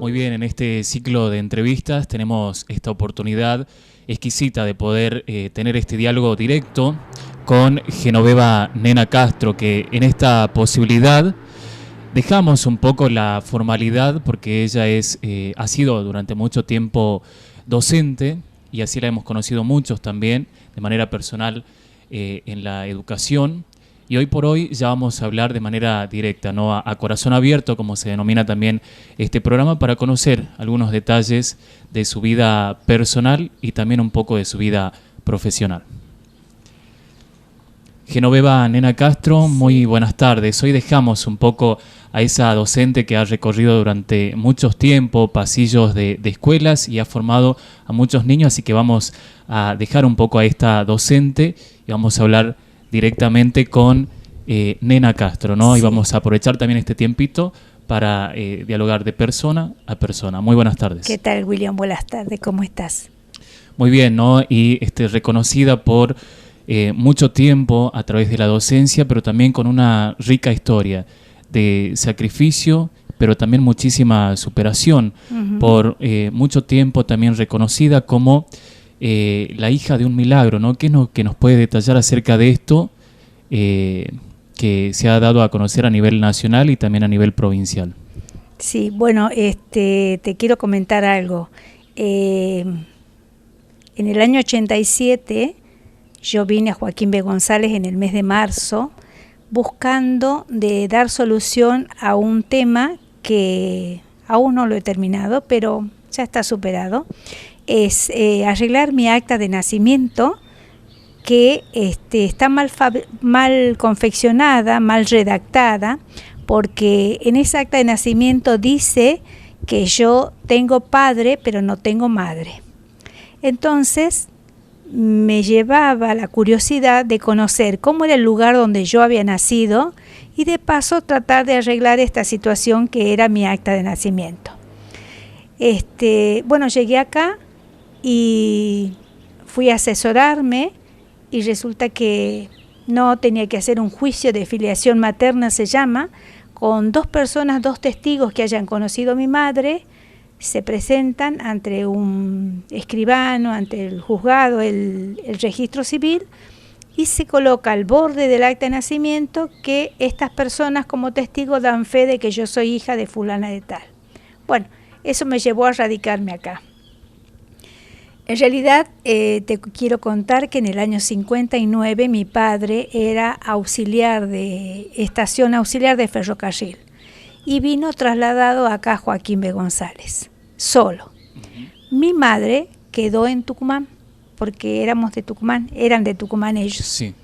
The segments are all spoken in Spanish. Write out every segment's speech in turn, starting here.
Muy bien, en este ciclo de entrevistas tenemos esta oportunidad exquisita de poder tener este diálogo directo con Genoveva Nena Castro, que en esta posibilidad dejamos un poco la formalidad porque ella ha sido durante mucho tiempo docente y así la hemos conocido muchos también de manera personal en la educación. Y hoy por hoy ya vamos a hablar de manera directa, ¿no? A corazón abierto, como se denomina también este programa, para conocer algunos detalles de su vida personal y también un poco de su vida profesional. Genoveva Nena Castro, muy buenas tardes. Hoy dejamos un poco a esa docente que ha recorrido durante muchos tiempos pasillos de escuelas y ha formado a muchos niños, así que vamos a dejar un poco a esta docente y vamos a hablar directamente con Nena Castro, ¿no? Sí. Y vamos a aprovechar también este tiempito para dialogar de persona a persona. Muy buenas tardes. ¿Qué tal, William? Buenas tardes, ¿cómo estás? Muy bien, ¿no? Y reconocida por mucho tiempo a través de la docencia, pero también con una rica historia de sacrificio, pero también muchísima superación. Uh-huh. Por mucho tiempo también reconocida como la hija de un milagro, ¿no? ¿Qué que nos puede detallar acerca de esto que se ha dado a conocer a nivel nacional y también a nivel provincial? Sí, bueno, te quiero comentar algo. En el año 87 yo vine a Joaquín B. González en el mes de marzo buscando de dar solución a un tema que aún no lo he terminado, pero ya está superado. Es arreglar mi acta de nacimiento que está mal confeccionada, mal redactada, porque en esa acta de nacimiento dice que yo tengo padre pero no tengo madre. Entonces me llevaba la curiosidad de conocer cómo era el lugar donde yo había nacido y de paso tratar de arreglar esta situación que era mi acta de nacimiento. Bueno, llegué acá y fui a asesorarme y resulta que no tenía que hacer un juicio de filiación materna, se llama, con dos personas, dos testigos que hayan conocido a mi madre, se presentan ante un escribano, ante el juzgado, el registro civil, y se coloca al borde del acta de nacimiento que estas personas como testigos dan fe de que yo soy hija de fulana de tal. Bueno, eso me llevó a radicarme acá. En realidad, te quiero contar que en el año 59 mi padre era estación auxiliar de ferrocarril y vino trasladado acá a Joaquín B. González, solo. Uh-huh. Mi madre quedó en Tucumán, porque eran de Tucumán ellos. Sí.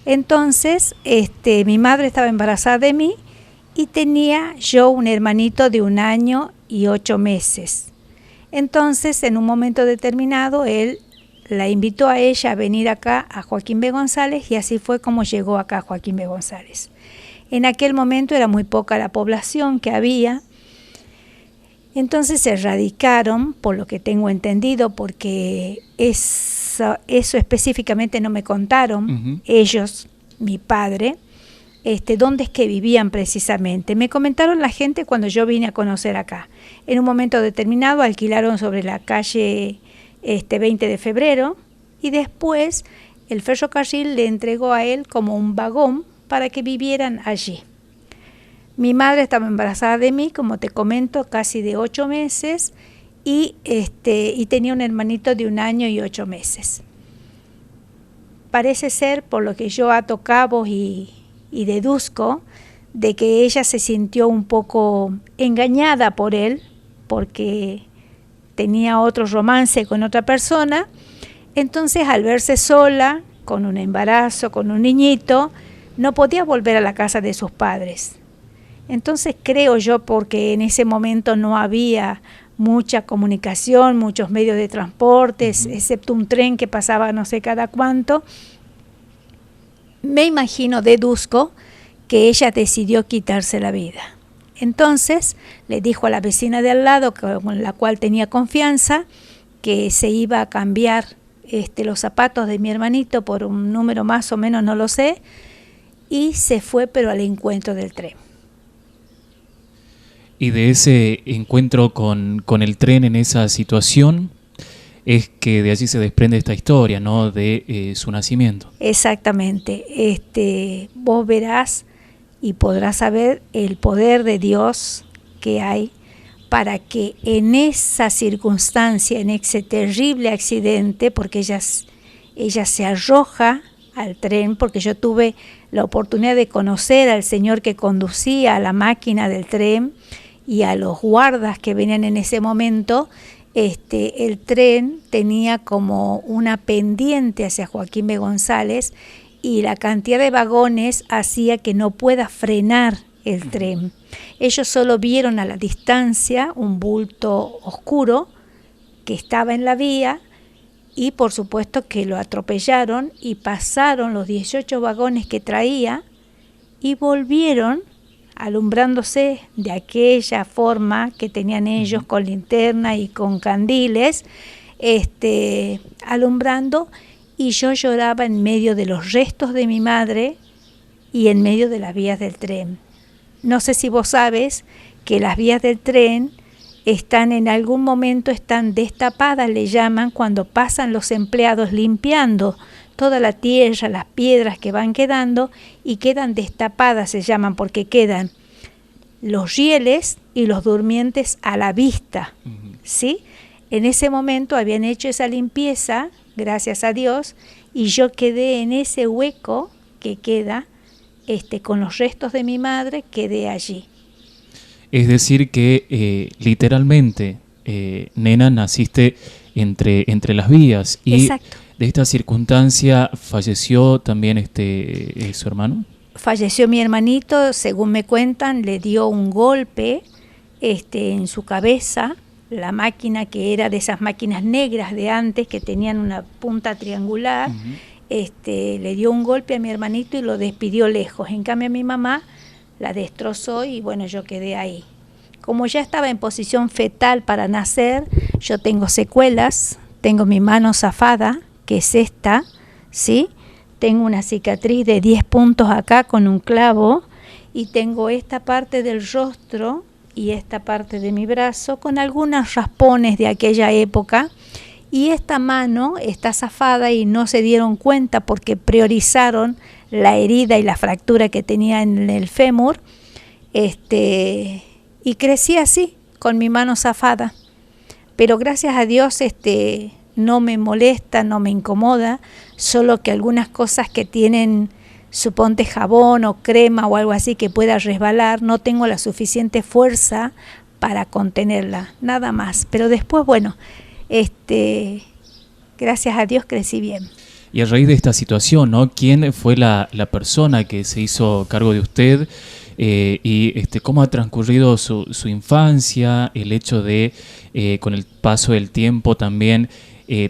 Entonces, mi madre estaba embarazada de mí y tenía yo un hermanito de 1 año y 8 meses. Entonces, en un momento determinado, él la invitó a ella a venir acá a Joaquín B. González y así fue como llegó acá a Joaquín B. González. En aquel momento era muy poca la población que había, entonces se radicaron, por lo que tengo entendido, porque eso específicamente no me contaron, uh-huh. Ellos, mi padre, dónde es que vivían precisamente. Me comentaron la gente cuando yo vine a conocer acá. En un momento determinado alquilaron sobre la calle 20 de febrero y después el ferrocarril le entregó a él como un vagón para que vivieran allí. Mi madre estaba embarazada de mí, como te comento, casi de 8 meses y tenía un hermanito de 1 año y 8 meses. Parece ser, por lo que yo ato cabos y deduzco, de que ella se sintió un poco engañada por él, porque tenía otro romance con otra persona. Entonces, al verse sola, con un embarazo, con un niñito, no podía volver a la casa de sus padres. Entonces, creo yo, porque en ese momento no había mucha comunicación, muchos medios de transportes, uh-huh. Excepto un tren que pasaba no sé cada cuánto, me imagino, deduzco, que ella decidió quitarse la vida. Entonces le dijo a la vecina de al lado, con la cual tenía confianza, que se iba a cambiar los zapatos de mi hermanito por un número más o menos, no lo sé, y se fue pero al encuentro del tren. Y de ese encuentro con el tren en esa situación es que de allí se desprende esta historia, ¿no? De su nacimiento. Exactamente. Vos verás y podrás saber el poder de Dios que hay para que en esa circunstancia, en ese terrible accidente, porque ella se arroja al tren, porque yo tuve la oportunidad de conocer al señor que conducía a la máquina del tren y a los guardas que venían en ese momento. El tren tenía como una pendiente hacia Joaquín B. González y la cantidad de vagones hacía que no pueda frenar el tren. Ellos solo vieron a la distancia un bulto oscuro que estaba en la vía y por supuesto que lo atropellaron y pasaron los 18 vagones que traía y volvieron alumbrándose de aquella forma que tenían ellos con linterna y con candiles, alumbrando, y yo lloraba en medio de los restos de mi madre y en medio de las vías del tren. No sé si vos sabes que las vías del tren en algún momento están destapadas, le llaman, cuando pasan los empleados limpiando toda la tierra, las piedras que van quedando, y quedan destapadas, se llaman, porque quedan los rieles y los durmientes a la vista, ¿sí? En ese momento habían hecho esa limpieza, gracias a Dios, y yo quedé en ese hueco que queda, con los restos de mi madre, quedé allí. Es decir que literalmente, nena, naciste entre las vías. Y exacto. De esta circunstancia falleció también su hermano. Falleció mi hermanito, según me cuentan, le dio un golpe en su cabeza, la máquina que era de esas máquinas negras de antes que tenían una punta triangular. Le dio un golpe a mi hermanito y lo despidió lejos. En cambio a mi mamá la destrozó y bueno, yo quedé ahí. Como ya estaba en posición fetal para nacer, yo tengo secuelas, tengo mi mano zafada, que es esta, ¿sí? Tengo una cicatriz de 10 puntos acá con un clavo y tengo esta parte del rostro y esta parte de mi brazo con algunos raspones de aquella época. Y esta mano está zafada y no se dieron cuenta porque priorizaron la herida y la fractura que tenía en el fémur. Y crecí así, con mi mano zafada. Pero gracias a Dios no me molesta, no me incomoda, solo que algunas cosas que tienen, suponte jabón o crema o algo así que pueda resbalar, no tengo la suficiente fuerza para contenerla, nada más. Pero después, bueno, gracias a Dios crecí bien. Y a raíz de esta situación, ¿no? ¿Quién fue la persona que se hizo cargo de usted? Y cómo ha transcurrido su infancia, el hecho de, con el paso del tiempo también,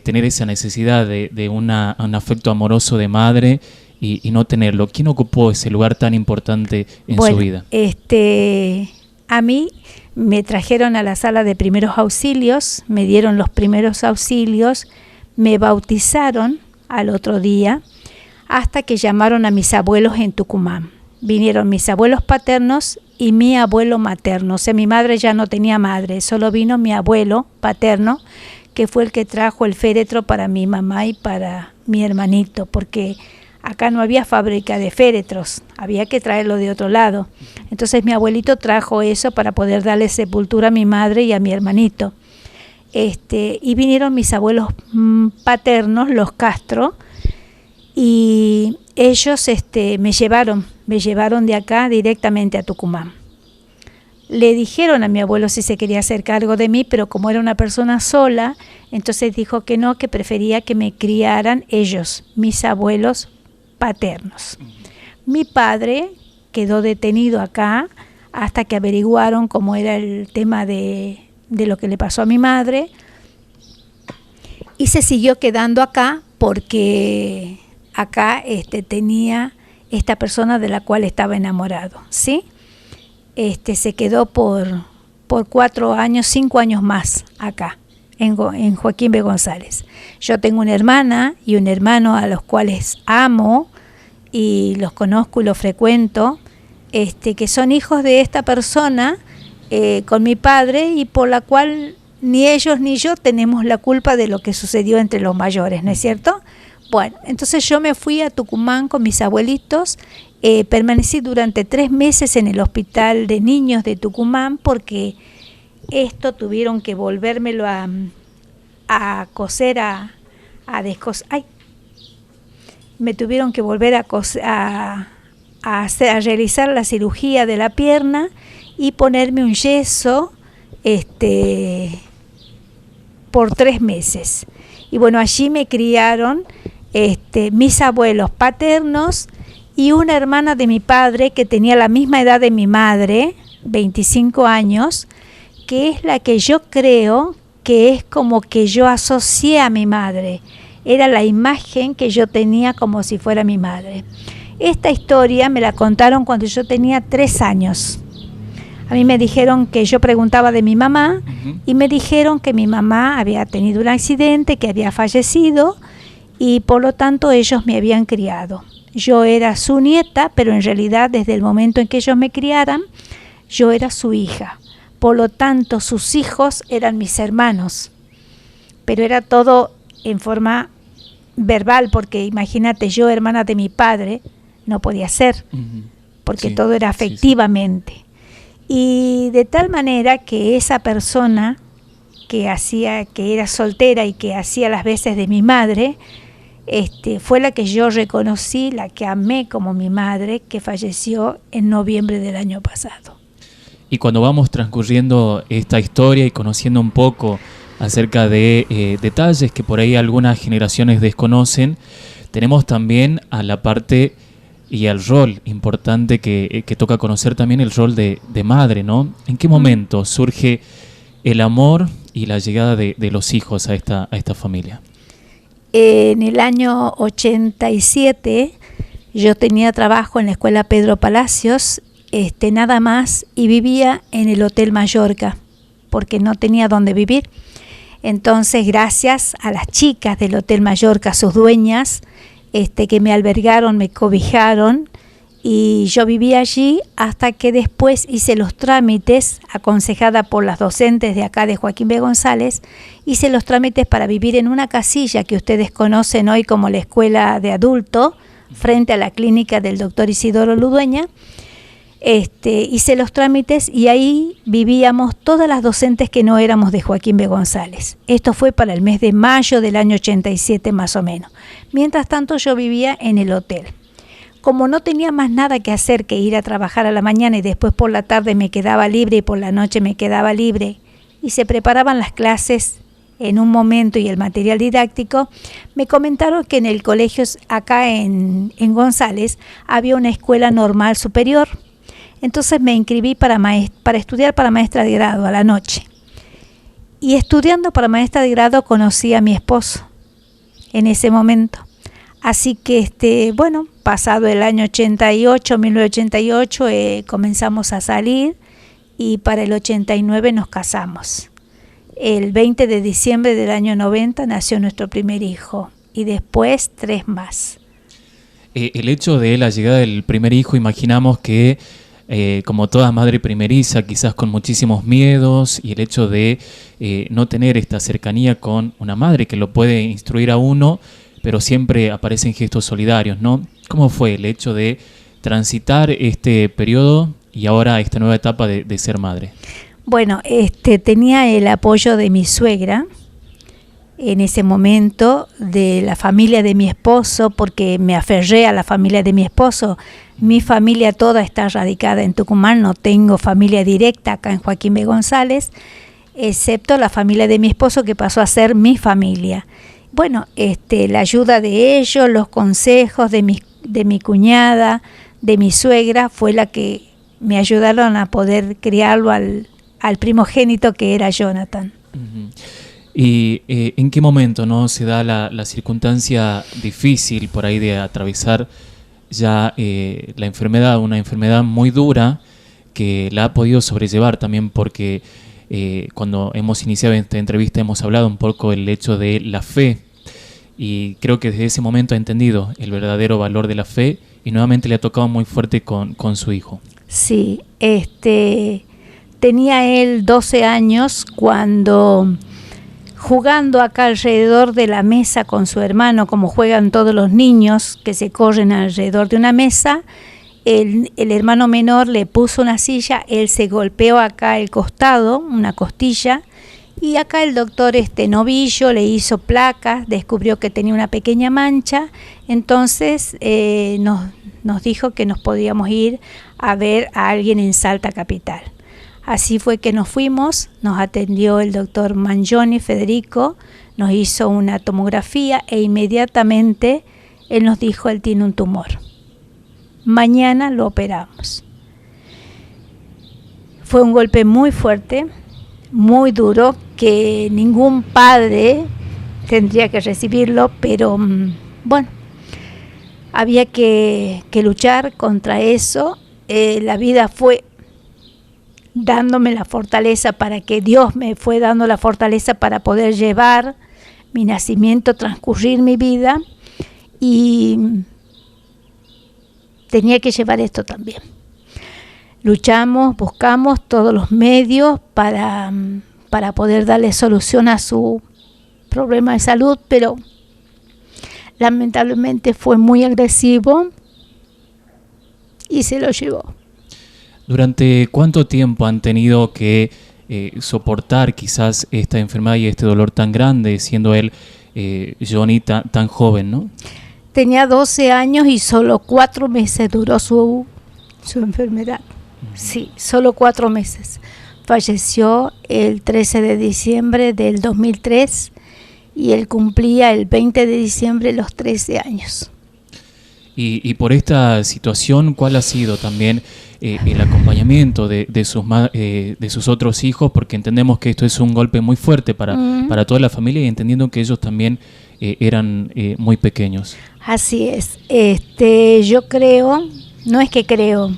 tener esa necesidad de un afecto amoroso de madre y no tenerlo. ¿Quién ocupó ese lugar tan importante en su vida? A mí me trajeron a la sala de primeros auxilios, me dieron los primeros auxilios, me bautizaron al otro día, hasta que llamaron a mis abuelos en Tucumán. Vinieron mis abuelos paternos y mi abuelo materno. O sea, mi madre ya no tenía madre, solo vino mi abuelo paterno, que fue el que trajo el féretro para mi mamá y para mi hermanito, porque acá no había fábrica de féretros, había que traerlo de otro lado. Entonces mi abuelito trajo eso para poder darle sepultura a mi madre y a mi hermanito. Y vinieron mis abuelos paternos, los Castro, y ellos me llevaron de acá directamente a Tucumán. Le dijeron a mi abuelo si se quería hacer cargo de mí, pero como era una persona sola, entonces dijo que no, que prefería que me criaran ellos, mis abuelos paternos. Mi padre quedó detenido acá hasta que averiguaron cómo era el tema de lo que le pasó a mi madre, y se siguió quedando acá porque acá tenía esta persona de la cual estaba enamorado, ¿sí? Se quedó por 4 años, 5 años más acá, en Joaquín B. González. Yo tengo una hermana y un hermano a los cuales amo y los conozco y los frecuento, que son hijos de esta persona, con mi padre y por la cual ni ellos ni yo tenemos la culpa de lo que sucedió entre los mayores, ¿no es cierto? Bueno, entonces yo me fui a Tucumán con mis abuelitos, permanecí durante 3 meses en el hospital de niños de Tucumán porque esto tuvieron que volvérmelo a coser, a descoser. ¡Ay! Me tuvieron que volver a realizar la cirugía de la pierna y ponerme un yeso por 3 meses. Y bueno, allí me criaron mis abuelos paternos y una hermana de mi padre que tenía la misma edad de mi madre, 25 años, que es la que yo creo que es como que yo asocié a mi madre. Era la imagen que yo tenía como si fuera mi madre. Esta historia me la contaron cuando yo tenía 3 años. A mí me dijeron que yo preguntaba de mi mamá y me dijeron que mi mamá había tenido un accidente, que había fallecido y por lo tanto ellos me habían criado. Yo era su nieta, pero en realidad desde el momento en que ellos me criaran, yo era su hija. Por lo tanto, sus hijos eran mis hermanos. Pero era todo en forma verbal, porque imagínate, yo, hermana de mi padre, no podía ser, porque sí, todo era afectivamente. Sí, sí. Y de tal manera que esa persona que era soltera y que hacía las veces de mi madre, fue la que yo reconocí, la que amé como mi madre, que falleció en noviembre del año pasado. Y cuando vamos transcurriendo esta historia y conociendo un poco acerca de detalles que por ahí algunas generaciones desconocen, tenemos también a la parte y al rol importante que toca conocer también, el rol de madre, ¿no? ¿En qué momento surge el amor y la llegada de los hijos a esta familia? En el año 87 yo tenía trabajo en la escuela Pedro Palacios, nada más, y vivía en el Hotel Mallorca, porque no tenía dónde vivir. Entonces, gracias a las chicas del Hotel Mallorca, sus dueñas, que me albergaron, me cobijaron, y yo vivía allí hasta que después hice los trámites, aconsejada por las docentes de acá de Joaquín B. González, hice los trámites para vivir en una casilla que ustedes conocen hoy como la escuela de adulto, frente a la clínica del doctor Isidoro Ludueña. Hice los trámites y ahí vivíamos todas las docentes que no éramos de Joaquín B. González. Esto fue para el mes de mayo del año 87 más o menos. Mientras tanto yo vivía en el hotel. Como no tenía más nada que hacer que ir a trabajar a la mañana y después por la tarde me quedaba libre y por la noche me quedaba libre y se preparaban las clases en un momento y el material didáctico, me comentaron que en el colegio acá en González había una escuela normal superior. Entonces me inscribí para estudiar para maestra de grado a la noche. Y estudiando para maestra de grado conocí a mi esposo en ese momento. Así que, pasado el año 1988, comenzamos a salir y para el 89 nos casamos. El 20 de diciembre del año 90 nació nuestro primer hijo y después 3 más. El hecho de la llegada del primer hijo, imaginamos que como toda madre primeriza, quizás con muchísimos miedos, y el hecho de no tener esta cercanía con una madre que lo puede instruir a uno, pero siempre aparecen gestos solidarios, ¿no? ¿Cómo fue el hecho de transitar este periodo y ahora esta nueva etapa de ser madre? Bueno, tenía el apoyo de mi suegra en ese momento, de la familia de mi esposo, porque me aferré a la familia de mi esposo. Mi familia toda está radicada en Tucumán, no tengo familia directa acá en Joaquín B. González, excepto la familia de mi esposo que pasó a ser mi familia. Bueno, la ayuda de ellos, los consejos de mi cuñada, de mi suegra, fue la que me ayudaron a poder criarlo al primogénito que era Jonathan. Uh-huh. ¿Y en qué momento no se da la circunstancia difícil por ahí de atravesar ya la enfermedad, una enfermedad muy dura que la ha podido sobrellevar también? Porque cuando hemos iniciado esta entrevista hemos hablado un poco del hecho de la fe, y creo que desde ese momento ha entendido el verdadero valor de la fe y nuevamente le ha tocado muy fuerte con su hijo. Sí, tenía él 12 años cuando, jugando acá alrededor de la mesa con su hermano, como juegan todos los niños que se corren alrededor de una mesa, el hermano menor le puso una silla, él se golpeó acá el costado, una costilla, y acá el doctor novillo le hizo placas, descubrió que tenía una pequeña mancha, entonces nos dijo que nos podíamos ir a ver a alguien en Salta Capital. Así fue que nos fuimos, nos atendió el doctor Mangioni, Federico, nos hizo una tomografía e inmediatamente él nos dijo, él tiene un tumor. Mañana lo operamos. Fue un golpe muy fuerte, muy duro, que ningún padre tendría que recibirlo, pero bueno, había que luchar contra eso. La vida fue dándome la fortaleza para que Dios me fue dando la fortaleza para poder llevar mi nacimiento, transcurrir mi vida, y tenía que llevar esto también. Luchamos, buscamos todos los medios para poder darle solución a su problema de salud, pero lamentablemente fue muy agresivo y se lo llevó. ¿Durante cuánto tiempo han tenido que soportar quizás esta enfermedad y este dolor tan grande, siendo él, Johnny, tan joven, ¿no? Tenía 12 años y solo 4 meses duró su enfermedad. Sí, solo 4 meses. Falleció el 13 de diciembre del 2003 y él cumplía el 20 de diciembre los 13 años. Y por esta situación, ¿cuál ha sido también el acompañamiento de sus otros hijos? Porque entendemos que esto es un golpe muy fuerte para toda la familia, y entendiendo que ellos también eran muy pequeños. Así es. Yo creo, no es que creo,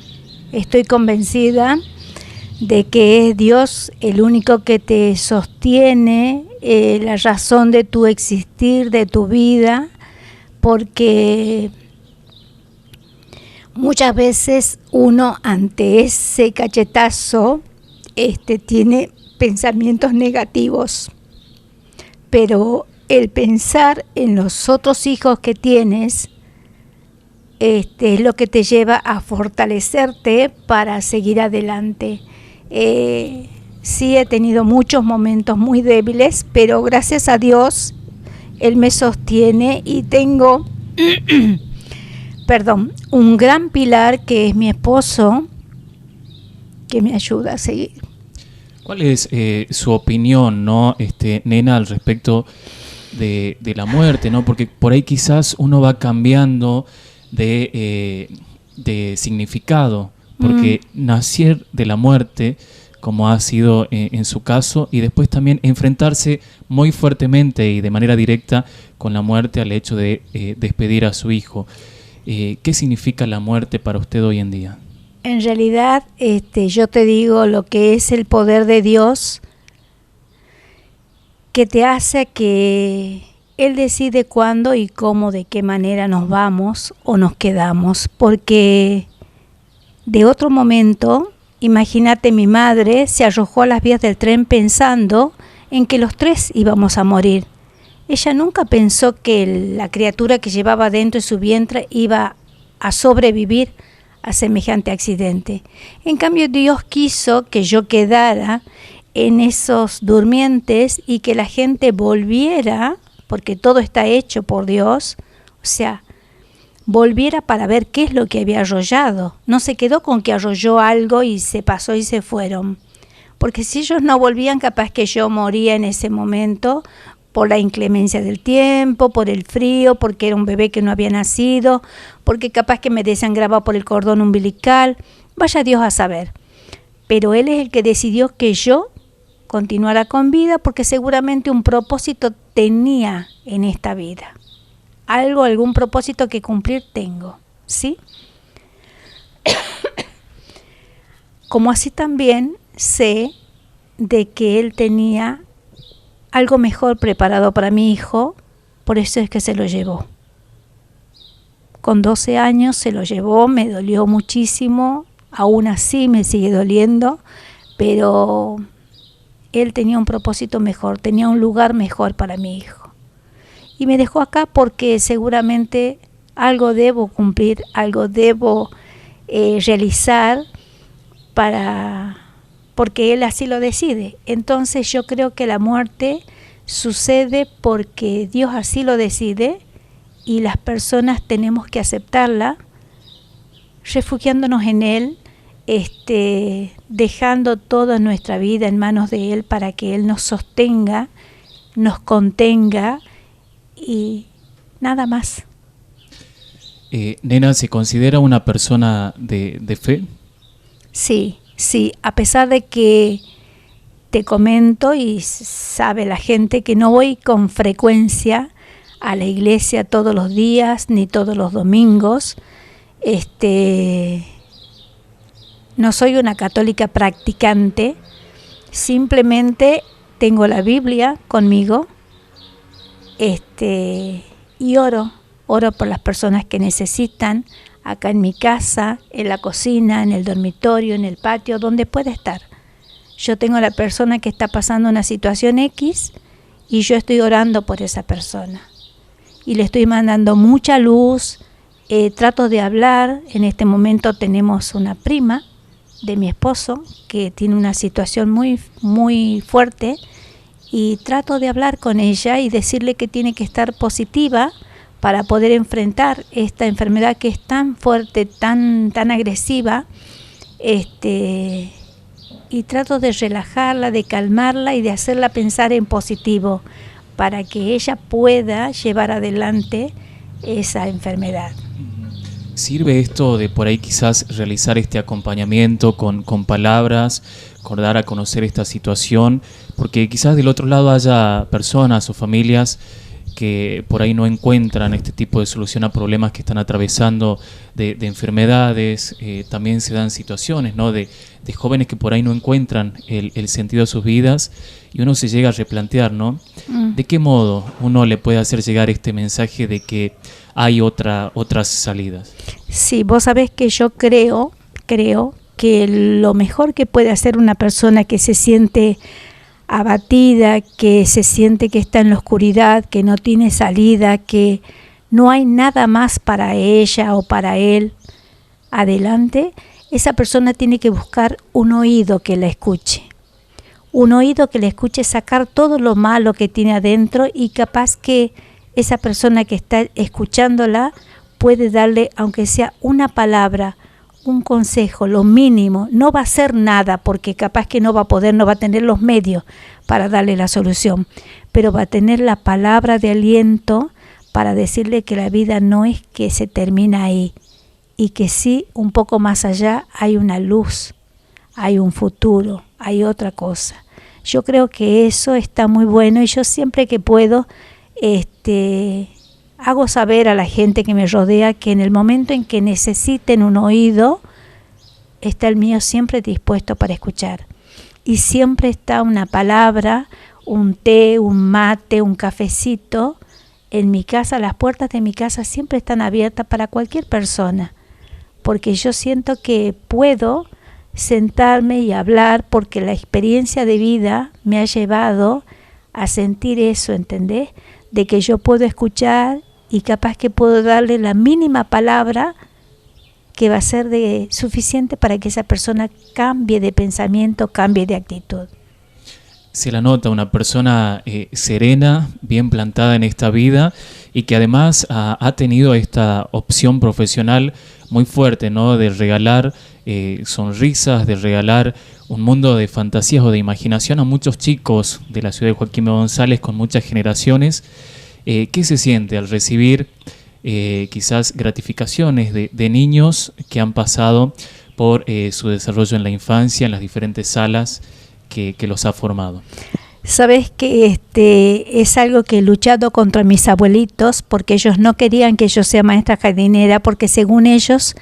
estoy convencida de que es Dios el único que te sostiene, la razón de tu existir, de tu vida, porque muchas veces uno ante ese cachetazo tiene pensamientos negativos, pero el pensar en los otros hijos que tienes es lo que te lleva a fortalecerte para seguir adelante. Sí, he tenido muchos momentos muy débiles, pero gracias a Dios Él me sostiene y tengo un gran pilar que es mi esposo, que me ayuda a seguir. ¿Cuál es su opinión, no, nena, al respecto de la muerte, ¿no? Porque por ahí quizás uno va cambiando de significado, porque nacer de la muerte, como ha sido en su caso, y después también enfrentarse muy fuertemente y de manera directa con la muerte al hecho de despedir a su hijo. ¿Qué significa la muerte para usted hoy en día? En realidad, yo te digo lo que es el poder de Dios, que te hace que Él decide cuándo y cómo, de qué manera nos vamos o nos quedamos, porque de otro momento, imagínate, mi madre se arrojó a las vías del tren pensando en que los 3 íbamos a morir. Ella nunca pensó que la criatura que llevaba dentro de su vientre iba a sobrevivir a semejante accidente. En cambio, Dios quiso que yo quedara en esos durmientes y que la gente volviera, porque todo está hecho por Dios, o sea, volviera para ver qué es lo que había arrollado. No se quedó con que arrolló algo y se pasó y se fueron. Porque si ellos no volvían, capaz que yo moría en ese momento por la inclemencia del tiempo, por el frío, porque era un bebé que no había nacido, porque capaz que me desangraba por el cordón umbilical. Vaya Dios a saber. Pero Él es el que decidió que yo continuara con vida, porque seguramente un propósito tenía en esta vida. Algún propósito que cumplir tengo, ¿sí? Como así también sé de que Él tenía algo mejor preparado para mi hijo, por eso es que se lo llevó. Con 12 años se lo llevó, me dolió muchísimo, aún así me sigue doliendo, pero Él tenía un propósito mejor, tenía un lugar mejor para mi hijo. Y me dejó acá porque seguramente algo debo cumplir, algo debo realizar porque Él así lo decide. Entonces yo creo que la muerte sucede porque Dios así lo decide y las personas tenemos que aceptarla, refugiándonos en Él, dejando toda nuestra vida en manos de Él para que Él nos sostenga, nos contenga y nada más. Nena, ¿se considera una persona de fe? Sí, a pesar de que te comento y sabe la gente que no voy con frecuencia a la iglesia todos los días ni todos los domingos, no soy una católica practicante, simplemente tengo la Biblia conmigo, y oro por las personas que necesitan, acá en mi casa, en la cocina, en el dormitorio, en el patio, donde pueda estar. Yo tengo a la persona que está pasando una situación X y yo estoy orando por esa persona. Y le estoy mandando mucha luz, trato de hablar. En este momento tenemos una prima de mi esposo que tiene una situación muy, muy fuerte y trato de hablar con ella y decirle que tiene que estar positiva para poder enfrentar esta enfermedad que es tan fuerte, tan agresiva, y trato de relajarla, de calmarla y de hacerla pensar en positivo para que ella pueda llevar adelante esa enfermedad. ¿Sirve esto de por ahí quizás realizar este acompañamiento con palabras, con dar a conocer esta situación? Porque quizás del otro lado haya personas o familias que por ahí no encuentran este tipo de solución a problemas que están atravesando de enfermedades. También se dan situaciones, ¿no?, de jóvenes que por ahí no encuentran el sentido de sus vidas y uno se llega a replantear, ¿no? ¿De qué modo uno le puede hacer llegar este mensaje de que hay otras salidas? Sí, vos sabés que yo creo que lo mejor que puede hacer una persona que se siente abatida, que se siente que está en la oscuridad, que no tiene salida, que no hay nada más para ella o para él adelante, esa persona tiene que buscar un oído que la escuche. Un oído que le escuche sacar todo lo malo que tiene adentro y capaz que esa persona que está escuchándola puede darle, aunque sea una palabra, un consejo, lo mínimo. No va a hacer nada porque capaz que no va a poder, no va a tener los medios para darle la solución, pero va a tener la palabra de aliento para decirle que la vida no es que se termina ahí y que sí, un poco más allá hay una luz, hay un futuro, hay otra cosa. Yo creo que eso está muy bueno y yo siempre que puedo hago saber a la gente que me rodea que en el momento en que necesiten un oído, está el mío siempre dispuesto para escuchar. Y siempre está una palabra, un té, un mate, un cafecito. En mi casa, las puertas de mi casa siempre están abiertas para cualquier persona, porque yo siento que puedo sentarme y hablar porque la experiencia de vida me ha llevado a sentir eso, ¿entendés? De que yo puedo escuchar y capaz que puedo darle la mínima palabra que va a ser suficiente para que esa persona cambie de pensamiento, cambie de actitud. Se la nota una persona serena, bien plantada en esta vida y que además ha tenido esta opción profesional muy fuerte, ¿no?, de regalar sonrisas, de regalar un mundo de fantasías o de imaginación a muchos chicos de la ciudad de Joaquín B. González con muchas generaciones. ¿Qué se siente al recibir quizás gratificaciones de niños que han pasado por su desarrollo en la infancia, en las diferentes salas que los ha formado? Sabes que es algo que he luchado contra mis abuelitos porque ellos no querían que yo sea maestra jardinera porque según ellos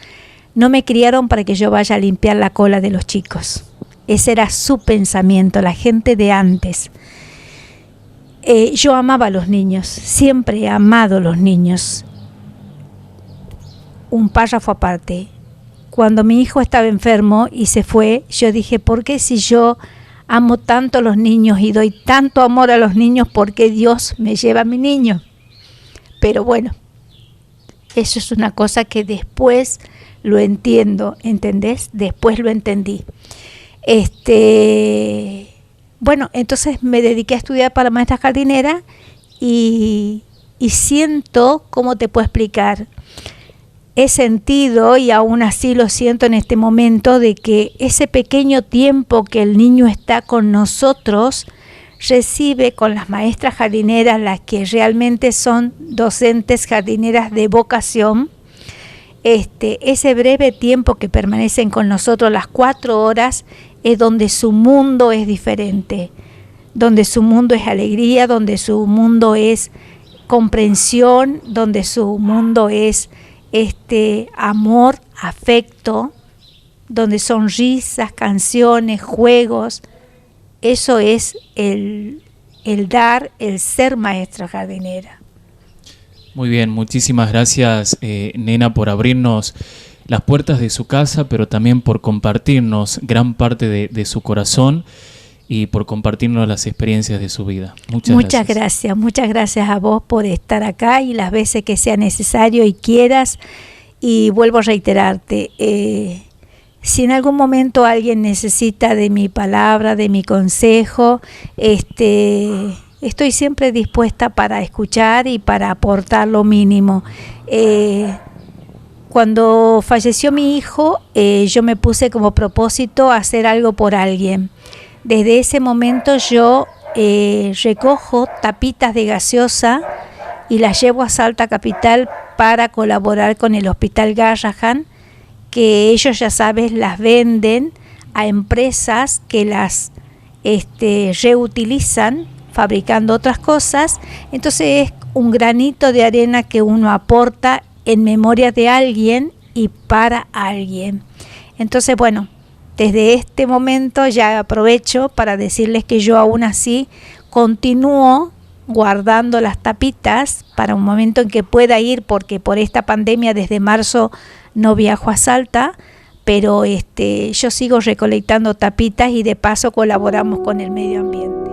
no me criaron para que yo vaya a limpiar la cola de los chicos. Ese era su pensamiento, la gente de antes. Yo amaba a los niños, siempre he amado a los niños. Un párrafo aparte. cuando mi hijo estaba enfermo y se fue, yo dije, ¿por qué si yo amo tanto a los niños y doy tanto amor a los niños, por qué Dios me lleva a mi niño? Pero bueno, eso es una cosa que después lo entiendo, ¿entendés? Después lo entendí. Bueno, entonces me dediqué a estudiar para maestra jardinera y siento, ¿cómo te puedo explicar? He sentido, y aún así lo siento en este momento, de que ese pequeño tiempo que el niño está con nosotros, recibe con las maestras jardineras, las que realmente son docentes jardineras de vocación, ese breve tiempo que permanecen con nosotros, las 4 horas, es donde su mundo es diferente, donde su mundo es alegría, donde su mundo es comprensión, donde su mundo es amor, afecto, donde son risas, canciones, juegos. Eso es el dar, el ser maestra jardinera. Muy bien, muchísimas gracias, Nena, por abrirnos las puertas de su casa, pero también por compartirnos gran parte de su corazón y por compartirnos las experiencias de su vida. Muchas gracias a vos por estar acá y las veces que sea necesario y quieras. Y vuelvo a reiterarte, si en algún momento alguien necesita de mi palabra, de mi consejo, estoy siempre dispuesta para escuchar y para aportar lo mínimo. Cuando falleció mi hijo, yo me puse como propósito hacer algo por alguien. Desde ese momento yo recojo tapitas de gaseosa y las llevo a Salta Capital para colaborar con el Hospital Garrahan, que ellos, ya sabes, las venden a empresas que las reutilizan fabricando otras cosas. Entonces es un granito de arena que uno aporta en memoria de alguien y para alguien. Entonces, bueno, desde este momento ya aprovecho para decirles que yo aún así continúo guardando las tapitas para un momento en que pueda ir, porque por esta pandemia desde marzo no viajo a Salta, pero yo sigo recolectando tapitas y de paso colaboramos con el medio ambiente.